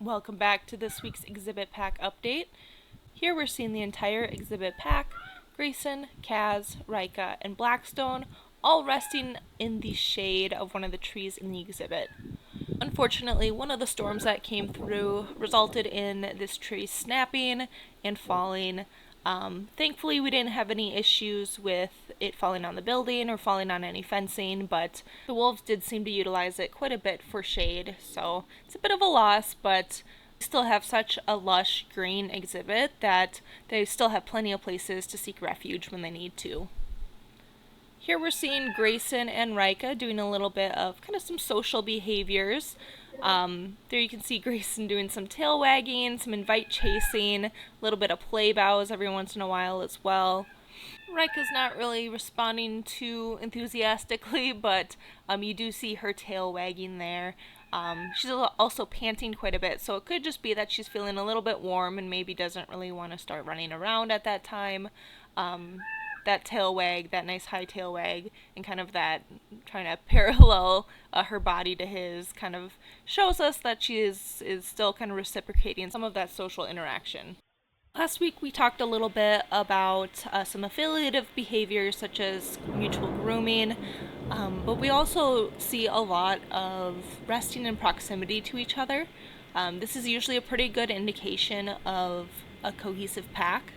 Welcome back to this week's exhibit pack update. Here we're seeing the entire exhibit pack, Grayson, Kaz, Rika, and Blackstone, all resting in the shade of one of the trees in the exhibit. Unfortunately, one of the storms that came through resulted in this tree snapping and falling. Thankfully, we didn't have any issues with it falling on the building or falling on any fencing, but the wolves did seem to utilize it quite a bit for shade, so it's a bit of a loss, but we still have such a lush green exhibit that they still have plenty of places to seek refuge when they need to. Here we're seeing Grayson and Rika doing a little bit of kind of some social behaviors. There you can see Grayson doing some tail wagging, some invite chasing, a little bit of play bows every once in a while as well. Rika's not really responding too enthusiastically, but you do see her tail wagging there. She's also panting quite a bit, so it could just be that she's feeling a little bit warm and maybe doesn't really want to start running around at that time. That tail wag, that nice high tail wag, and kind of that trying to parallel her body to his kind of shows us that she is still kind of reciprocating some of that social interaction. Last week we talked a little bit about some affiliative behaviors such as mutual grooming, but we also see a lot of resting in proximity to each other. This is usually a pretty good indication of a cohesive pack.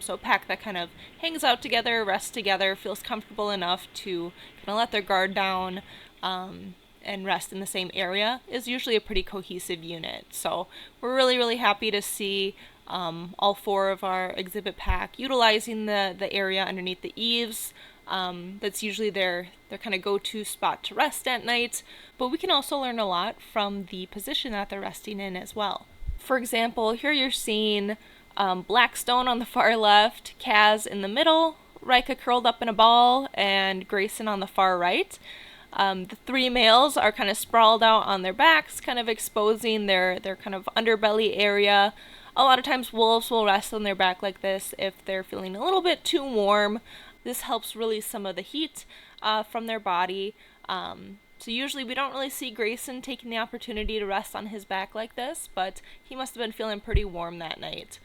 So a pack that kind of hangs out together, rests together, feels comfortable enough to kind of let their guard down and rest in the same area is usually a pretty cohesive unit. So we're really happy to see all four of our exhibit pack utilizing the area underneath the eaves. That's usually their kind of go-to spot to rest at night, but we can also learn a lot from the position that they're resting in as well. For example, here you're seeing Blackstone on the far left, Kaz in the middle, Rika curled up in a ball, and Grayson on the far right. The three males are kind of sprawled out on their backs, kind of exposing their kind of underbelly area. A lot of times wolves will rest on their back like this if they're feeling a little bit too warm. This helps release some of the heat from their body. So usually we don't really see Grayson taking the opportunity to rest on his back like this, but he must have been feeling pretty warm that night.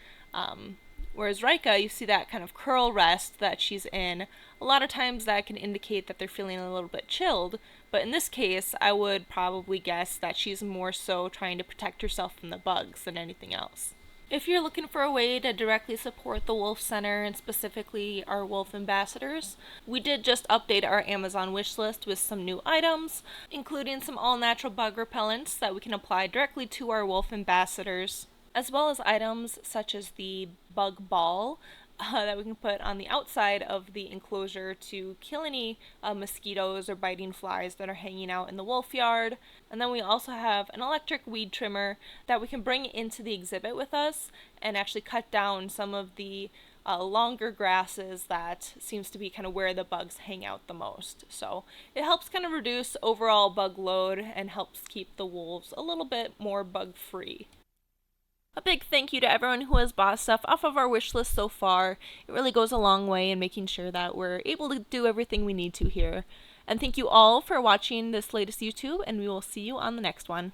Whereas Rika, you see that kind of curl rest that she's in. A lot of times that can indicate that they're feeling a little bit chilled, but in this case, I would probably guess that she's more so trying to protect herself from the bugs than anything else. If you're looking for a way to directly support the Wolf Center and specifically our Wolf Ambassadors, we did just update our Amazon wish list with some new items, including some all-natural bug repellents that we can apply directly to our Wolf Ambassadors, as well as items such as the bug ball that we can put on the outside of the enclosure to kill any mosquitoes or biting flies that are hanging out in the wolf yard. And then we also have an electric weed trimmer that we can bring into the exhibit with us and actually cut down some of the longer grasses that seems to be kind of where the bugs hang out the most. So it helps kind of reduce overall bug load and helps keep the wolves a little bit more bug free. A big thank you to everyone who has bought stuff off of our wish list so far. It really goes a long way in making sure that we're able to do everything we need to here. And thank you all for watching this latest YouTube, and we will see you on the next one.